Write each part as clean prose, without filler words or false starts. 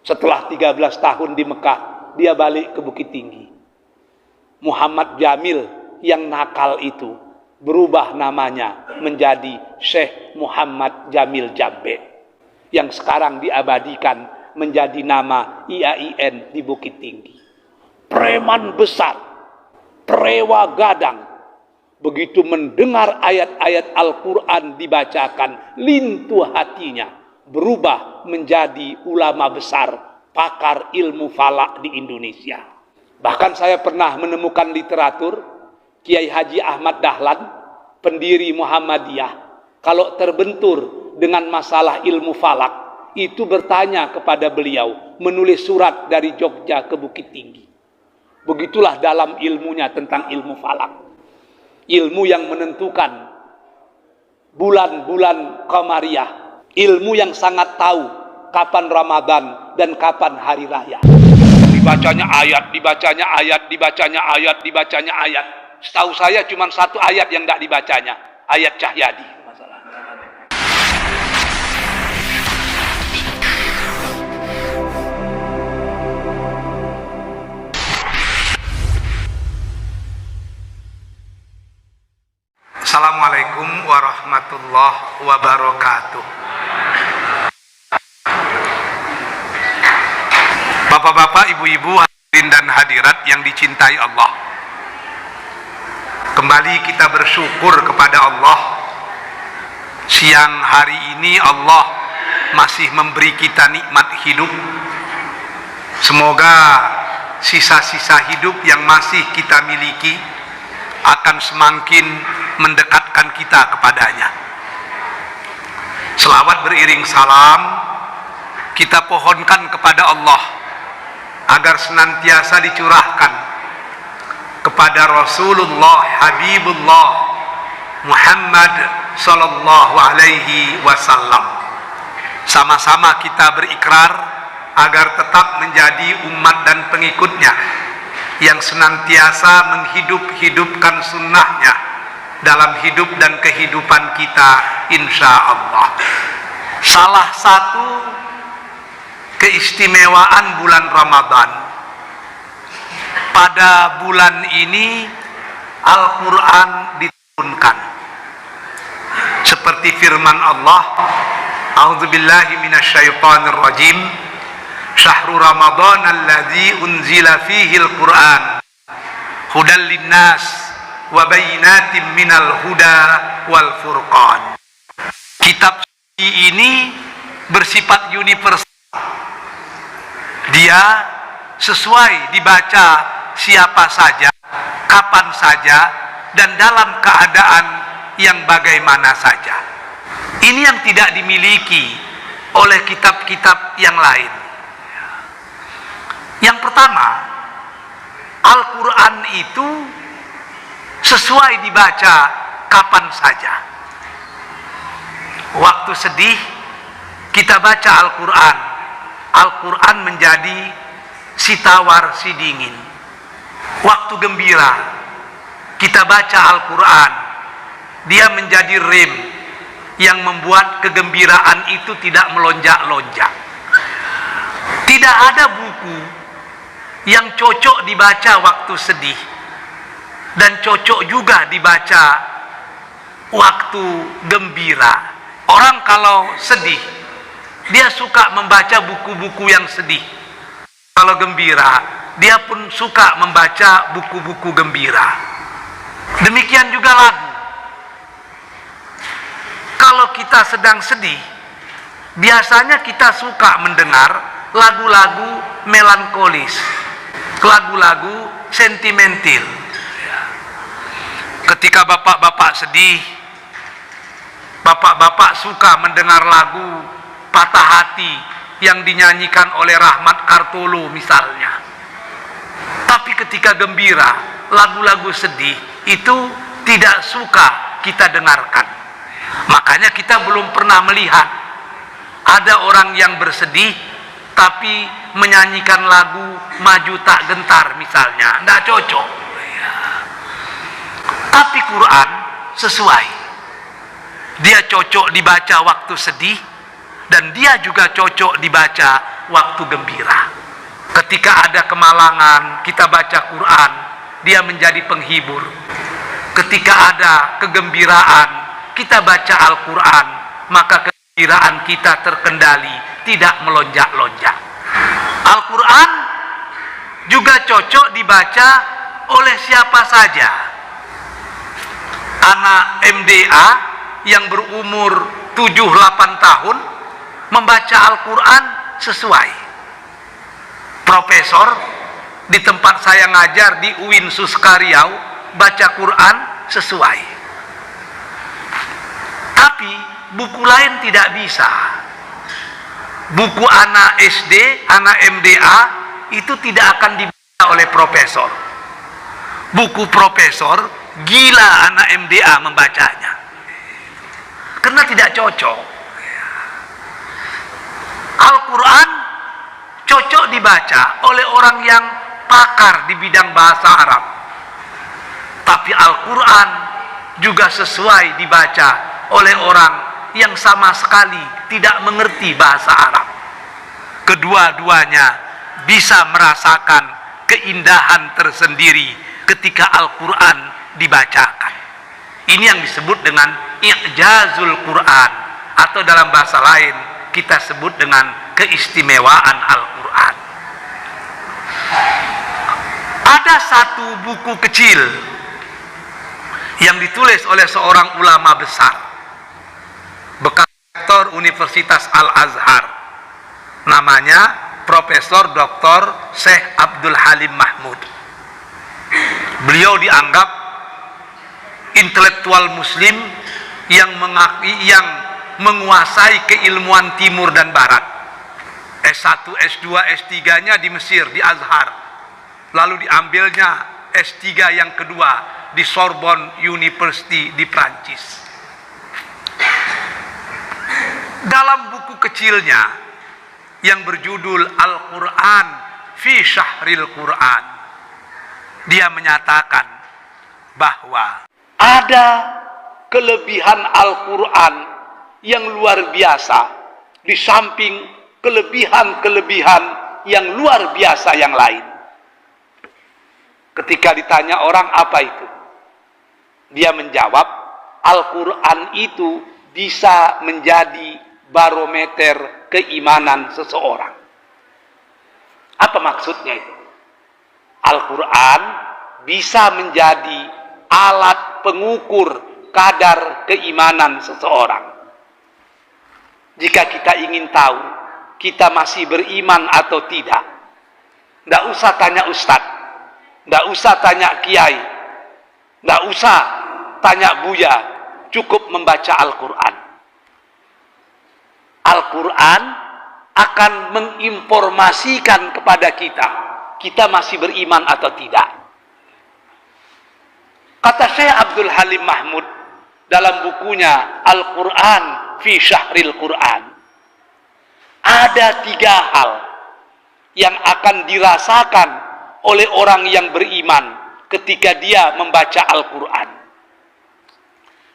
Setelah 13 tahun di Mekah, dia balik ke Bukit Tinggi. Muhammad Jamil yang nakal itu berubah namanya menjadi Syekh Muhammad Jamil Jambe, yang sekarang diabadikan menjadi nama IAIN di Bukit Tinggi. Preman besar, prewa gadang, begitu mendengar ayat-ayat Al-Quran dibacakan, lintuh hatinya, berubah menjadi ulama besar, pakar ilmu falak di Indonesia. Bahkan saya pernah menemukan literatur Kiai Haji Ahmad Dahlan, pendiri Muhammadiyah, kalau terbentur dengan masalah ilmu falak, itu bertanya kepada beliau, menulis surat dari Jogja ke Bukit Tinggi. Begitulah dalam ilmunya tentang ilmu falak. Ilmu yang menentukan bulan-bulan Qamariyah, ilmu yang sangat tahu kapan Ramadan dan kapan hari raya. Dibacanya ayat, dibacanya ayat, dibacanya ayat, dibacanya ayat. Setahu saya cuma satu ayat yang tidak dibacanya, ayat Cahyadi. Assalamualaikum warahmatullahi wabarakatuh. Bapak-bapak, ibu-ibu, hadirin dan hadirat yang dicintai Allah, kembali kita bersyukur kepada Allah. Siang hari ini Allah masih memberi kita nikmat hidup. Semoga sisa-sisa hidup yang masih kita miliki akan semakin mendekatkan kita kepadanya. Selawat beriring salam kita pohonkan kepada Allah agar senantiasa dicurahkan kepada Rasulullah Habibullah Muhammad sallallahu alaihi wasallam. Sama-sama kita berikrar agar tetap menjadi umat dan pengikutnya yang senantiasa menghidup-hidupkan sunnahnya dalam hidup dan kehidupan kita, insya Allah. Salah satu keistimewaan bulan Ramadan, pada bulan ini Al-Quran diturunkan seperti firman Allah, a'udzubillahi minasyaitonirrajim, syahrul Ramadan alladzi unzila fihi al-Quran hudal linnas wa bayyinatin minal huda wal furqan. Kitab suci ini bersifat universal. Dia sesuai dibaca siapa saja, kapan saja, dan dalam keadaan yang bagaimana saja. Ini yang tidak dimiliki oleh kitab-kitab yang lain. Yang pertama, Al-Quran itu sesuai dibaca kapan saja. Waktu sedih kita baca Al-Quran, Al-Quran menjadi si tawar si dingin. Waktu gembira kita baca Al-Quran, dia menjadi rem yang membuat kegembiraan itu tidak melonjak-lonjak. Tidak ada buku yang cocok dibaca waktu sedih dan cocok juga dibaca waktu gembira. Orang kalau sedih, dia suka membaca buku-buku yang sedih. Kalau gembira, dia pun suka membaca buku-buku gembira. Demikian juga lagu. Kalau kita sedang sedih, biasanya kita suka mendengar lagu-lagu melankolis, lagu-lagu sentimental. Ketika bapak-bapak sedih, bapak-bapak suka mendengar lagu patah hati yang dinyanyikan oleh Rahmat Kartolo misalnya. Tapi ketika gembira, lagu-lagu sedih itu tidak suka kita dengarkan. Makanya kita belum pernah melihat ada orang yang bersedih tapi menyanyikan lagu Maju Tak Gentar misalnya. Tidak cocok. Tapi Quran sesuai. Dia cocok dibaca waktu sedih, dan dia juga cocok dibaca waktu gembira. Ketika ada kemalangan, kita baca Quran, dia menjadi penghibur. Ketika ada kegembiraan, kita baca Al-Quran, maka kegembiraan kita terkendali, tidak melonjak-lonjak. Al-Quran juga cocok dibaca oleh siapa saja. Anak MDA yang berumur 7-8 tahun membaca Al-Quran sesuai. Profesor di tempat saya ngajar di UIN Suskariau baca Quran sesuai. Tapi buku lain tidak bisa. Buku anak SD, anak MDA itu tidak akan dibaca oleh profesor. Buku profesor gila anak MDA membacanya, karena tidak cocok. Al-Quran cocok dibaca oleh orang yang pakar di bidang bahasa Arab. Tapi Al-Quran juga sesuai dibaca oleh orang yang sama sekali tidak mengerti bahasa Arab. Kedua-duanya bisa merasakan keindahan tersendiri ketika Al-Quran dibacakan. Ini yang disebut dengan i'jazul Quran, atau dalam bahasa lain kita sebut dengan keistimewaan Al-Quran. Ada satu buku kecil yang ditulis oleh seorang ulama besar, bekas rektor Universitas Al-Azhar, namanya Profesor Dr. Syekh Abdul Halim Mahmud. Beliau dianggap intelektual muslim yang menguasai keilmuan timur dan barat. S1, S2, S3-nya di Mesir, di Azhar. Lalu diambilnya S3 yang kedua di Sorbonne University di Prancis. Dalam buku kecilnya yang berjudul Al-Quran fi Syahril Quran, dia menyatakan bahwa ada kelebihan Al-Quran yang luar biasa di samping kelebihan-kelebihan yang luar biasa yang lain. Ketika ditanya orang apa itu, dia menjawab, Al-Quran itu bisa menjadi barometer keimanan seseorang. Apa maksudnya itu? Al-Quran bisa menjadi alat pengukur kadar keimanan seseorang. Jika kita ingin tahu kita masih beriman atau tidak, tidak usah tanya ustadz, tidak usah tanya kiai, tidak usah tanya buya, cukup membaca Al-Quran. Al-Quran akan menginformasikan kepada kita masih beriman atau tidak. Kata Syekh Abdul Halim Mahmud dalam bukunya Al-Quran fi Syahril Quran, ada 3 hal yang akan dirasakan oleh orang yang beriman ketika dia membaca Al-Quran.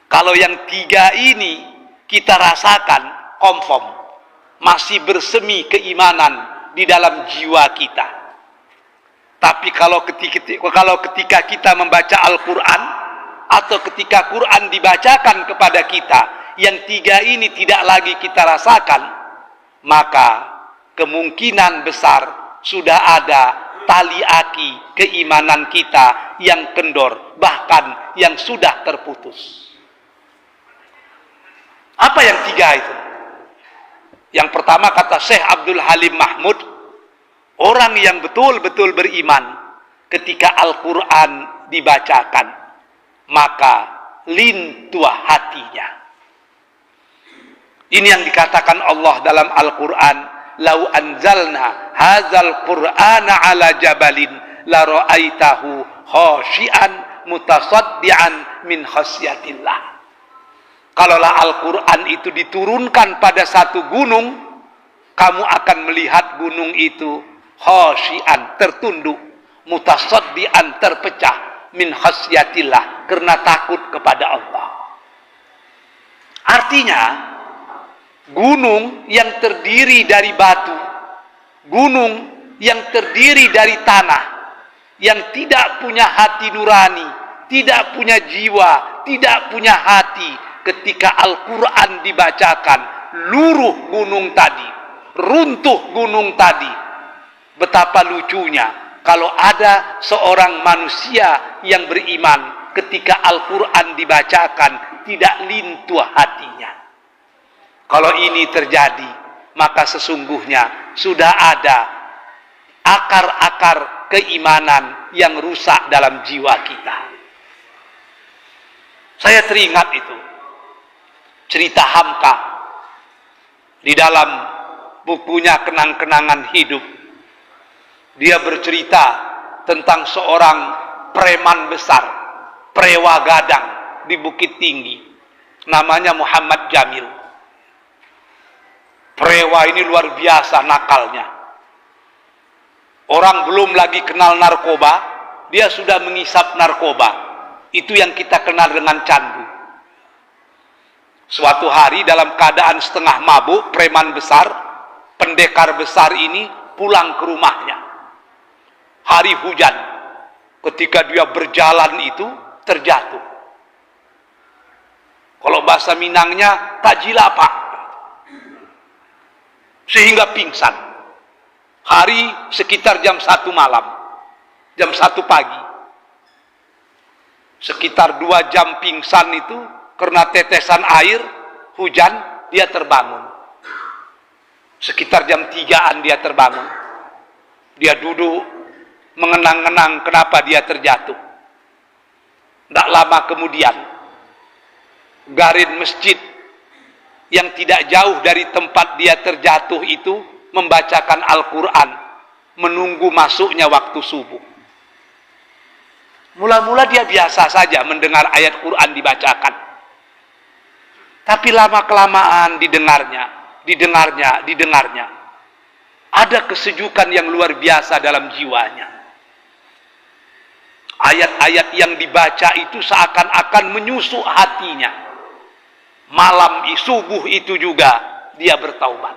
Kalau yang 3 ini kita rasakan confirm, masih bersemi keimanan di dalam jiwa kita. Tapi kalau ketika kita membaca Al-Quran, atau ketika Quran dibacakan kepada kita, yang 3 ini tidak lagi kita rasakan, maka kemungkinan besar sudah ada tali aki keimanan kita yang kendor, bahkan yang sudah terputus. Apa yang 3 itu? Yang pertama, kata Syekh Abdul Halim Mahmud, orang yang betul-betul beriman ketika Al-Quran dibacakan, maka lintuh hatinya. Ini yang dikatakan Allah dalam Al-Quran, lau anzalna hadzal qur'ana ala jabalin la ra'aitahu khashian mutasaddian min khasyatillah. Kalaulah Al-Quran itu diturunkan pada satu gunung, kamu akan melihat gunung itu khasyian, tertunduk, mutasaddian, terpecah, min khasyatillah, karena takut kepada Allah. Artinya, gunung yang terdiri dari batu gunung yang terdiri dari tanah, yang tidak punya hati nurani, tidak punya jiwa, tidak punya hati, ketika Al-Quran dibacakan, luruh gunung tadi, runtuh gunung tadi. Betapa lucunya kalau ada seorang manusia yang beriman, ketika Al-Quran dibacakan tidak lintuh hatinya. Kalau ini terjadi, maka sesungguhnya sudah ada akar-akar keimanan yang rusak dalam jiwa kita. Saya teringat itu cerita Hamka di dalam bukunya Kenang-kenangan Hidup. Dia bercerita tentang seorang preman besar, prewa gadang di Bukit Tinggi, namanya Muhammad Jamil. Prewa ini luar biasa nakalnya. Orang belum lagi kenal narkoba, dia sudah mengisap narkoba. Itu yang kita kenal dengan candu. Suatu hari dalam keadaan setengah mabuk, preman besar, pendekar besar ini pulang ke rumahnya. Hari hujan, ketika dia berjalan itu terjatuh. Kalau bahasa Minangnya tajilapa, sehingga pingsan. Hari sekitar jam 1 malam, jam 1 pagi. Sekitar 2 jam pingsan itu karena tetesan air, hujan, dia terbangun. Sekitar jam 3-an dia terbangun. Dia duduk mengenang-enang kenapa dia terjatuh. Tidak lama kemudian, garin masjid yang tidak jauh dari tempat dia terjatuh itu membacakan Al-Quran, menunggu masuknya waktu subuh. Mula-mula dia biasa saja mendengar ayat Quran dibacakan. Tapi lama-kelamaan didengarnya. Ada kesejukan yang luar biasa dalam jiwanya. Ayat-ayat yang dibaca itu seakan-akan menyusuk hatinya. Malam subuh itu juga dia bertaubat.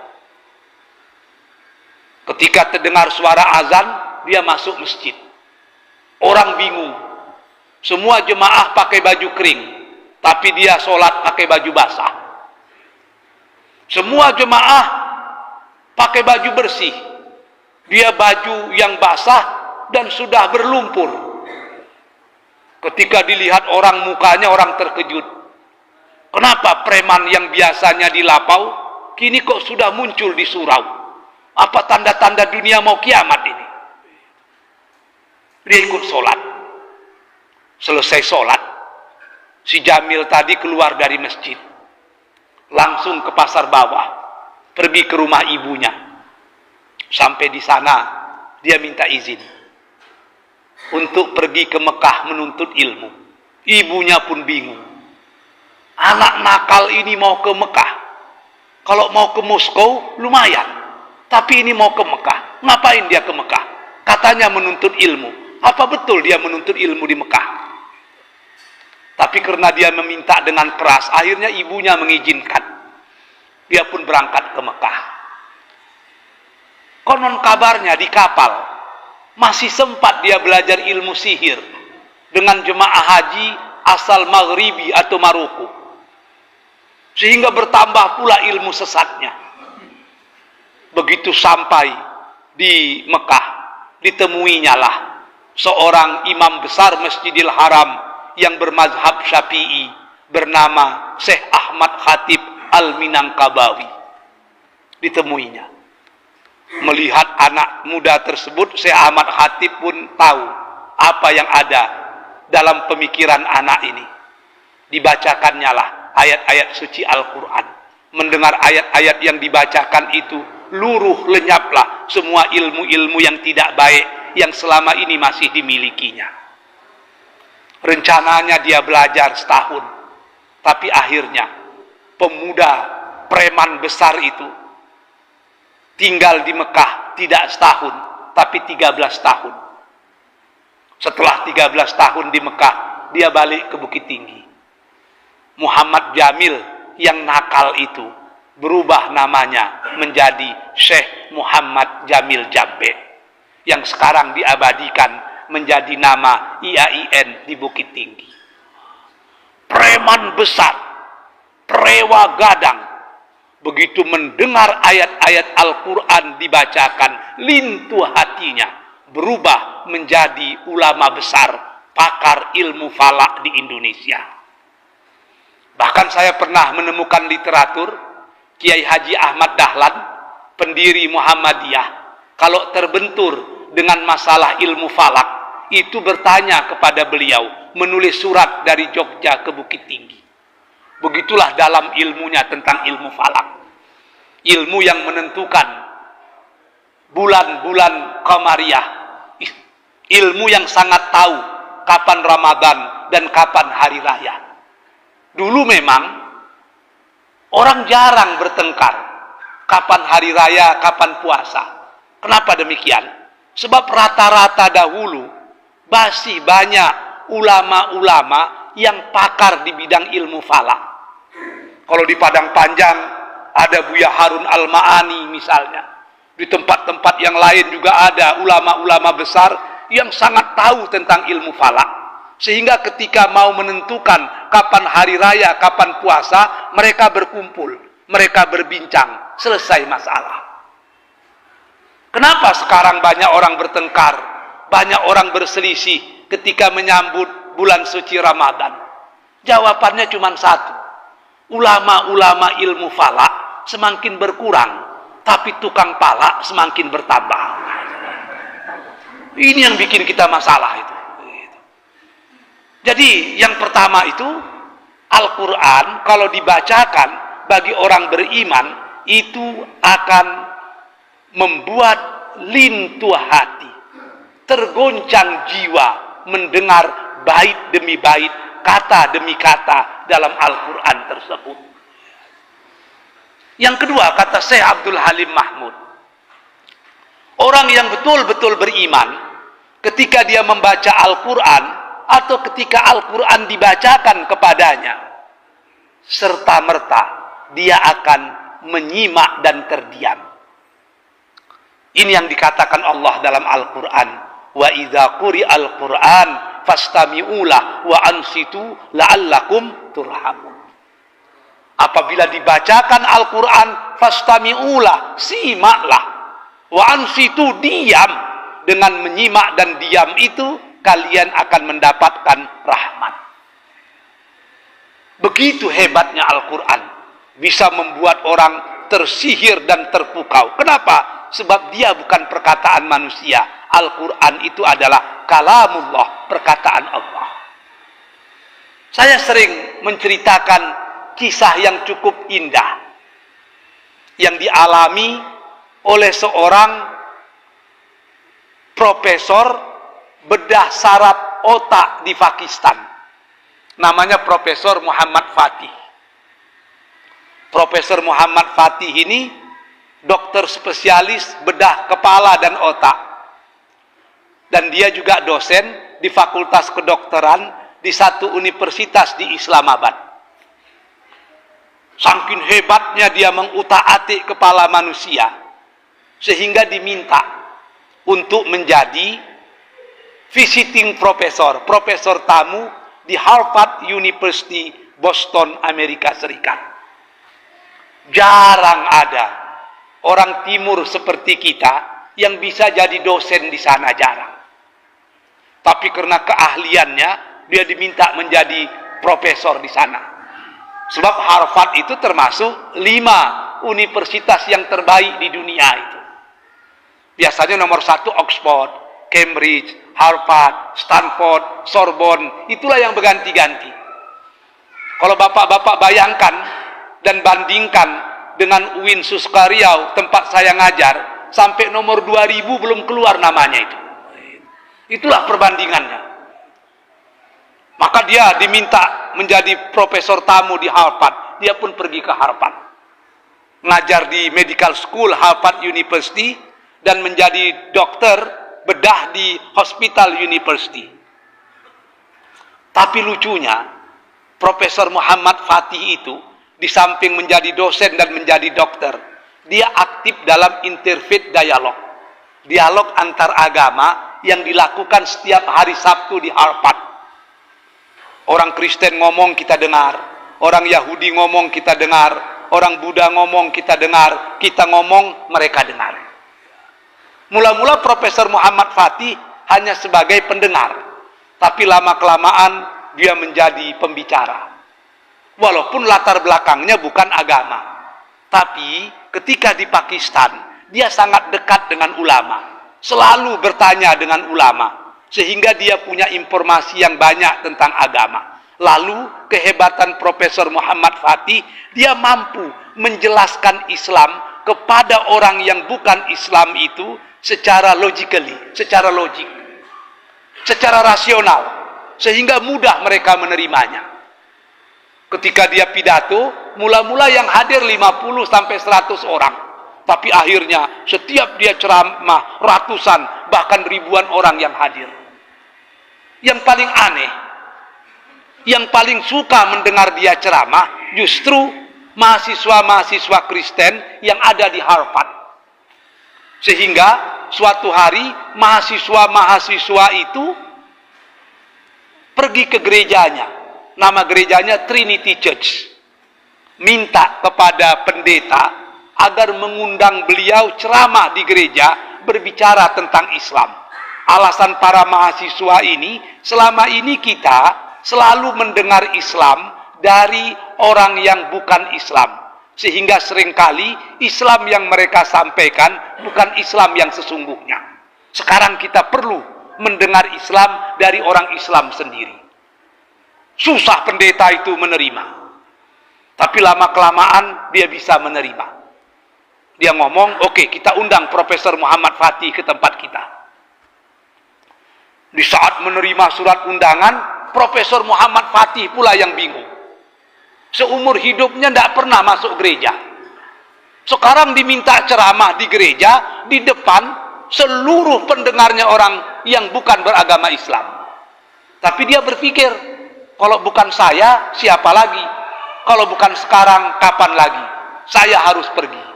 Ketika terdengar suara azan, dia masuk masjid. Orang bingung. Semua jemaah pakai baju kering, tapi dia sholat pakai baju basah. Semua jemaah pakai baju bersih, dia baju yang basah dan sudah berlumpur. Ketika dilihat orang mukanya, orang terkejut. Kenapa preman yang biasanya di lapau, kini kok sudah muncul di surau? Apa tanda-tanda dunia mau kiamat ini? Dia ikut sholat. Selesai sholat, si Jamil tadi keluar dari masjid, langsung ke pasar bawah, pergi ke rumah ibunya. Sampai di sana, dia minta izin untuk pergi ke Mekah menuntut ilmu. Ibunya pun bingung. Anak nakal ini mau ke Mekah. Kalau mau ke Moskow, lumayan. Tapi ini mau ke Mekah. Ngapain dia ke Mekah? Katanya menuntut ilmu. Apa betul dia menuntut ilmu di Mekah? Tapi karena dia meminta dengan keras, akhirnya ibunya mengizinkan. Dia pun berangkat ke Mekah. Konon kabarnya di kapal, masih sempat dia belajar ilmu sihir dengan jemaah haji asal Maghribi atau Maroko. Sehingga bertambah pula ilmu sesatnya. Begitu sampai di Mekah, ditemuinya lah seorang imam besar Masjidil Haram yang bermazhab Syafi'i bernama Syekh Ahmad Khatib Al-Minangkabawi. Ditemuinya. Melihat anak muda tersebut, Syekh Ahmad Khatib pun tahu apa yang ada dalam pemikiran anak ini. Dibacakannya lah ayat-ayat suci Al-Quran. Mendengar ayat-ayat yang dibacakan itu, luruh lenyaplah semua ilmu-ilmu yang tidak baik yang selama ini masih dimilikinya. Rencananya dia belajar setahun, tapi akhirnya pemuda preman besar itu tinggal di Mekah tidak setahun, tapi 13 tahun. Setelah 13 tahun di Mekah, dia balik ke Bukit Tinggi. Muhammad Jamil yang nakal itu berubah namanya menjadi Syekh Muhammad Jamil Jambe, yang sekarang diabadikan menjadi nama IAIN di Bukit Tinggi. Preman besar, prewa gadang, begitu mendengar ayat-ayat Al-Quran dibacakan, lintuh hatinya, berubah menjadi ulama besar, pakar ilmu falak di Indonesia. Bahkan saya pernah menemukan literatur Kiai Haji Ahmad Dahlan, pendiri Muhammadiyah, kalau terbentur dengan masalah ilmu falak, itu bertanya kepada beliau, menulis surat dari Jogja ke Bukit Tinggi. Begitulah dalam ilmunya tentang ilmu falak. Ilmu yang menentukan bulan-bulan Qamariyah. Ilmu yang sangat tahu kapan Ramadan dan kapan hari raya. Dulu memang orang jarang bertengkar kapan hari raya, kapan puasa. Kenapa demikian? Sebab rata-rata dahulu masih banyak ulama-ulama yang pakar di bidang ilmu falak. Kalau di Padang Panjang ada Buya Harun Al-Ma'ani misalnya. Di tempat-tempat yang lain juga ada ulama-ulama besar yang sangat tahu tentang ilmu falak. Sehingga ketika mau menentukan kapan hari raya, kapan puasa, mereka berkumpul, mereka berbincang, selesai masalah. Kenapa sekarang banyak orang bertengkar, banyak orang berselisih ketika menyambut bulan suci Ramadan? Jawabannya cuma satu. Ulama-ulama ilmu falak semakin berkurang, tapi tukang palak semakin bertambah. Ini yang bikin kita masalah itu. Jadi yang pertama itu, Al-Quran kalau dibacakan bagi orang beriman, itu akan membuat lintuh hati, tergoncang jiwa mendengar bait demi bait, kata demi kata dalam Al-Quran tersebut. Yang kedua, kata Syekh Abdul Halim Mahmud, orang yang betul-betul beriman, ketika dia membaca Al-Quran atau ketika Al-Quran dibacakan kepadanya, serta-merta dia akan menyimak dan terdiam. Ini yang dikatakan Allah dalam Al-Quran, wa idza quri'al Qur'an fastami'u lahu wa ansitu la'allakum turhamun. Apabila dibacakan Al-Quran, fastami'u lahu, simaklah, wa ansitu, diam. Dengan menyimak dan diam itu kalian akan mendapatkan rahmat. Begitu hebatnya Al-Quran, bisa membuat orang tersihir dan terpukau. Kenapa? Sebab dia bukan perkataan manusia. Al-Quran itu adalah kalamullah, perkataan Allah. Saya sering menceritakan kisah yang cukup indah yang dialami oleh seorang profesor bedah saraf otak di Pakistan. Namanya Profesor Muhammad Fatih. Profesor Muhammad Fatih ini dokter spesialis bedah kepala dan otak. Dan dia juga dosen di Fakultas Kedokteran di satu universitas di Islamabad. Saking hebatnya dia mengutak-atik kepala manusia, sehingga diminta untuk menjadi visiting profesor, profesor tamu di Harvard University, Boston, Amerika Serikat. Jarang ada orang timur seperti kita yang bisa jadi dosen di sana, jarang. Tapi karena keahliannya, dia diminta menjadi profesor di sana. Sebab Harvard itu termasuk 5 universitas yang terbaik di dunia itu. Biasanya nomor 1 Oxford, Cambridge, Harvard, Stanford, Sorbonne, itulah yang berganti-ganti. Kalau bapak-bapak bayangkan dan bandingkan dengan UIN Suskariau, tempat saya ngajar, sampai nomor 2000 belum keluar namanya itu. Itulah perbandingannya. Maka dia diminta menjadi profesor tamu di Harvard. Dia pun pergi ke Harvard. Ngajar di Medical School Harvard University dan menjadi dokter bedah di Hospital University. Tapi lucunya, Profesor Muhammad Fatih itu Di samping menjadi dosen dan menjadi dokter, dia aktif dalam interfaith dialog. Dialog antar agama yang dilakukan setiap hari Sabtu di Harvard. Orang Kristen ngomong kita dengar, orang Yahudi ngomong kita dengar, orang Buddha ngomong kita dengar, kita ngomong mereka dengar. Mula-mula Profesor Muhammad Fatih hanya sebagai pendengar, tapi lama-kelamaan dia menjadi pembicara. Walaupun latar belakangnya bukan agama, tapi ketika di Pakistan dia sangat dekat dengan ulama, selalu bertanya dengan ulama, sehingga dia punya informasi yang banyak tentang agama. Lalu kehebatan Profesor Muhammad Fatih, dia mampu menjelaskan Islam kepada orang yang bukan Islam itu secara logik, secara rasional, sehingga mudah mereka menerimanya. Ketika dia pidato, mula-mula yang hadir 50 sampai 100 orang. Tapi akhirnya setiap dia ceramah, ratusan bahkan ribuan orang yang hadir. Yang paling aneh, yang paling suka mendengar dia ceramah justru mahasiswa-mahasiswa Kristen yang ada di Harvard. Sehingga suatu hari mahasiswa-mahasiswa itu pergi ke gerejanya. Nama gerejanya Trinity Church. Minta kepada pendeta agar mengundang beliau ceramah di gereja berbicara tentang Islam. Alasan para mahasiswa ini, selama ini kita selalu mendengar Islam dari orang yang bukan Islam. Sehingga seringkali Islam yang mereka sampaikan bukan Islam yang sesungguhnya. Sekarang kita perlu mendengar Islam dari orang Islam sendiri. Susah pendeta itu menerima. Tapi lama-kelamaan dia bisa menerima. Dia ngomong, oke, kita undang Profesor Muhammad Fatih ke tempat kita. Di saat menerima surat undangan, Profesor Muhammad Fatih pula yang bingung. Seumur hidupnya tidak pernah masuk gereja. Sekarang diminta ceramah di gereja, di depan seluruh pendengarnya orang yang bukan beragama Islam. Tapi dia berpikir, kalau bukan saya, siapa lagi? Kalau bukan sekarang, kapan lagi? Saya harus pergi.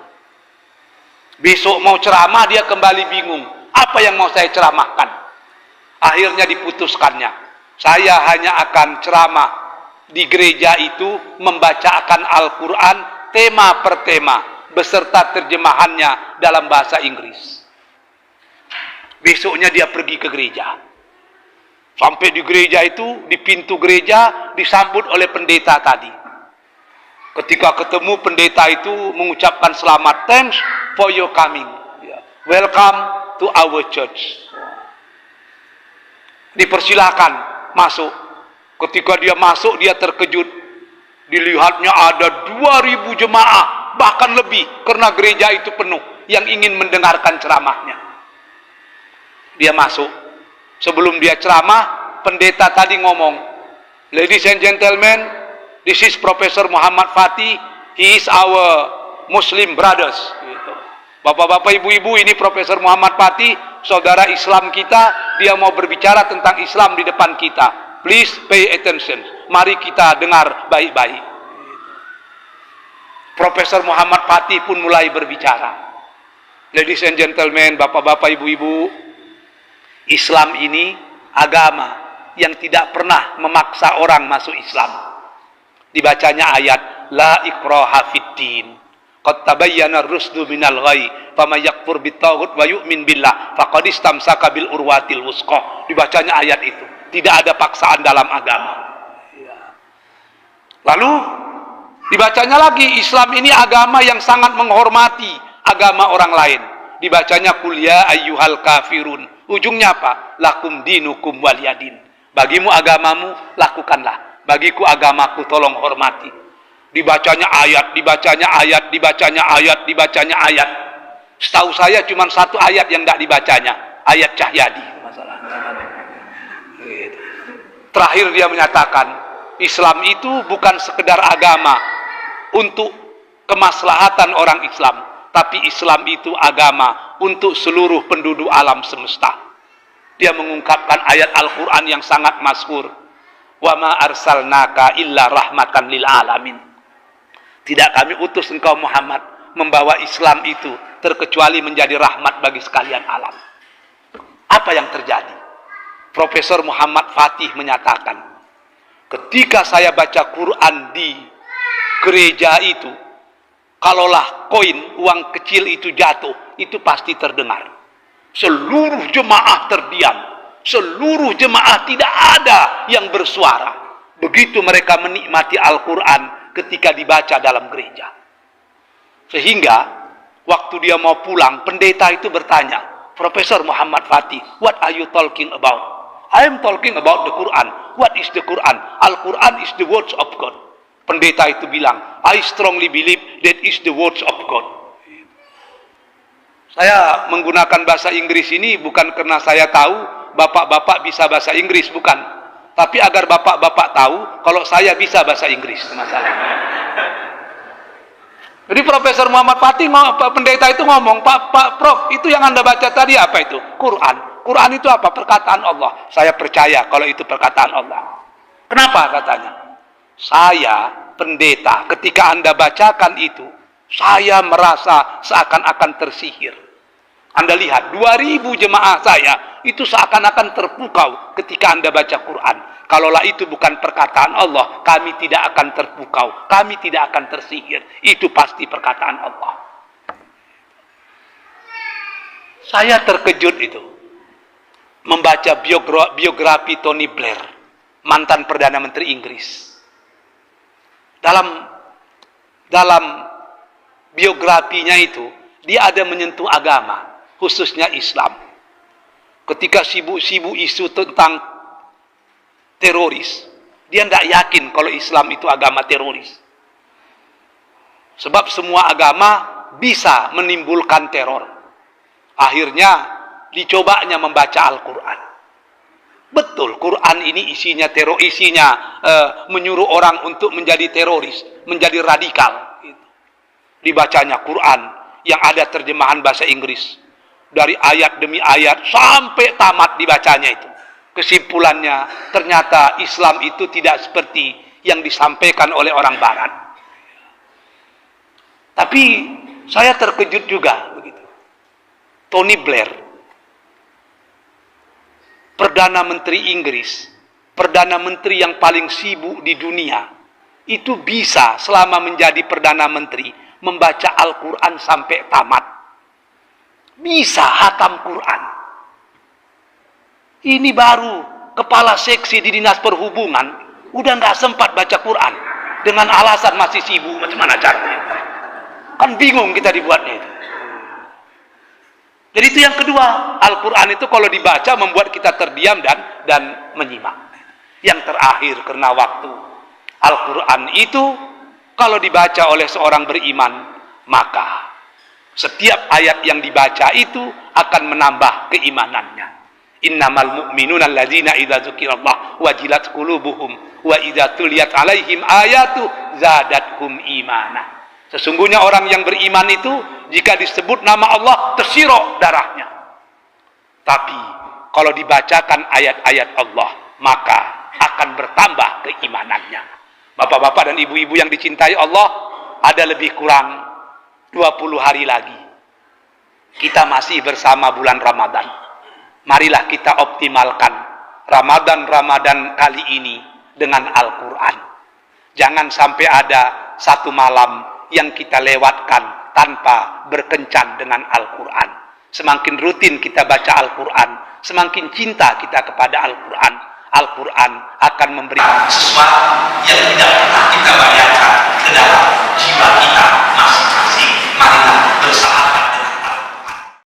Besok mau ceramah, dia kembali bingung. Apa yang mau saya ceramahkan? Akhirnya diputuskannya. Saya hanya akan ceramah di gereja itu, membacakan Al-Quran, tema per tema, beserta terjemahannya dalam bahasa Inggris. Besoknya dia pergi ke gereja. Sampai di gereja itu, di pintu gereja, disambut oleh pendeta tadi. Ketika ketemu, pendeta itu mengucapkan selamat, thanks for your coming. Welcome to our church. Dipersilakan masuk. Ketika dia masuk, dia terkejut. Dilihatnya ada 2.000 jemaah, bahkan lebih, karena gereja itu penuh, yang ingin mendengarkan ceramahnya. Dia masuk. Sebelum dia ceramah, pendeta tadi ngomong, ladies and gentlemen, this is Profesor Muhammad Fatih, he is our Muslim brothers. Bapak-bapak, ibu-ibu, ini Profesor Muhammad Fatih, saudara Islam kita, dia mau berbicara tentang Islam di depan kita. Please pay attention. Mari kita dengar baik-baik. Profesor Muhammad Fatih pun mulai berbicara. Ladies and gentlemen, bapak-bapak, ibu-ibu, Islam ini agama yang tidak pernah memaksa orang masuk Islam. Dibacanya ayat la ikraha fiddin qad tabayyana ar-rusdu minal ghayy faman yakfur bit-taghut wa yu'min billah faqad istamsaka bil urwatil wuthqa. Dibacanya ayat itu. Tidak ada paksaan dalam agama. Lalu dibacanya lagi, Islam ini agama yang sangat menghormati agama orang lain. Dibacanya qul ya ayyuhal kafirun. Ujungnya apa? Lakum dinukum waliyadin. Bagimu agamamu, lakukanlah. Bagiku agamaku, tolong hormati. Dibacanya ayat, dibacanya ayat, dibacanya ayat, dibacanya ayat. Setahu saya cuma satu ayat yang tidak dibacanya. Ayat Cahyadi. Terakhir dia menyatakan, Islam itu bukan sekedar agama untuk kemaslahatan orang Islam. Tapi Islam itu agama untuk seluruh penduduk alam semesta. Dia mengungkapkan ayat Al-Quran yang sangat masyhur. Wa ma arsalnaka illa rahmatan lil alamin. Tidak kami utus engkau Muhammad membawa Islam itu terkecuali menjadi rahmat bagi sekalian alam. Apa yang terjadi? Profesor Muhammad Fatih menyatakan, ketika saya baca Quran di gereja itu, kalaulah koin uang kecil itu jatuh, itu pasti terdengar. Seluruh jemaah terdiam. Seluruh jemaah tidak ada yang bersuara. Begitu mereka menikmati Al-Quran ketika dibaca dalam gereja. Sehingga waktu dia mau pulang, pendeta itu bertanya, Profesor Muhammad Fatih, what are you talking about? I am talking about the Quran. What is the Quran? Al-Quran is the words of God. Pendeta itu bilang, I strongly believe that is the words of God. Saya menggunakan bahasa Inggris ini bukan karena saya tahu bapak-bapak bisa bahasa Inggris, bukan. Tapi agar bapak-bapak tahu kalau saya bisa bahasa Inggris, masalah. Jadi Profesor Muhammad Fatih, pendeta itu ngomong, Pak Prof, itu yang Anda baca tadi apa itu? Quran. Quran itu apa? Perkataan Allah. Saya percaya kalau itu perkataan Allah. Kenapa katanya? Saya pendeta, ketika Anda bacakan itu, saya merasa seakan-akan tersihir. Anda lihat, 2000 jemaah saya itu seakan-akan terpukau ketika Anda baca Quran. Kalaulah itu bukan perkataan Allah, kami tidak akan terpukau, kami tidak akan tersihir. Itu pasti perkataan Allah. Saya terkejut itu membaca biografi Tony Blair, mantan Perdana Menteri Inggris. Dalam biografinya itu, dia ada menyentuh agama, khususnya Islam. Ketika sibuk-sibuk isu tentang teroris, dia tidak yakin kalau Islam itu agama teroris. Sebab semua agama bisa menimbulkan teror. Akhirnya dicobanya membaca Al-Quran. Betul, Quran ini isinya menyuruh orang untuk menjadi teroris, menjadi radikal. Dibacanya Quran yang ada terjemahan bahasa Inggris. Dari ayat demi ayat sampai tamat dibacanya itu. Kesimpulannya, ternyata Islam itu tidak seperti yang disampaikan oleh orang Barat. Tapi saya terkejut juga begitu. Tony Blair, Perdana Menteri Inggris, Perdana Menteri yang paling sibuk di dunia, itu bisa selama menjadi Perdana Menteri membaca Al-Quran sampai tamat. Bisa hatam Quran. Ini baru kepala seksi di Dinas Perhubungan udah nggak sempat baca Quran dengan alasan masih sibuk. Macam mana caranya? Kan bingung kita dibuatnya itu. Jadi itu yang kedua, Al-Quran itu kalau dibaca membuat kita terdiam dan menyimak. Yang terakhir karena waktu, Al-Quran itu kalau dibaca oleh seorang beriman, maka setiap ayat yang dibaca itu akan menambah keimanannya. Innamal mu'minuna alladzina idza dzukirallah wajilat qulubuhum wa idza tuliyat alaihim ayatu zadathum imana. Sesungguhnya orang yang beriman itu jika disebut nama Allah tersirok darahnya. Tapi kalau dibacakan ayat-ayat Allah, maka akan bertambah keimanannya. Bapak-bapak dan ibu-ibu yang dicintai Allah, ada lebih kurang 20 hari lagi kita masih bersama bulan Ramadan. Marilah kita optimalkan Ramadan kali ini dengan Al-Quran. Jangan sampai ada satu malam yang kita lewatkan tanpa berkencan dengan Al-Quran. Semakin rutin kita baca Al-Quran, semakin cinta kita kepada Al-Quran. Al-Quran akan memberikan sesuatu yang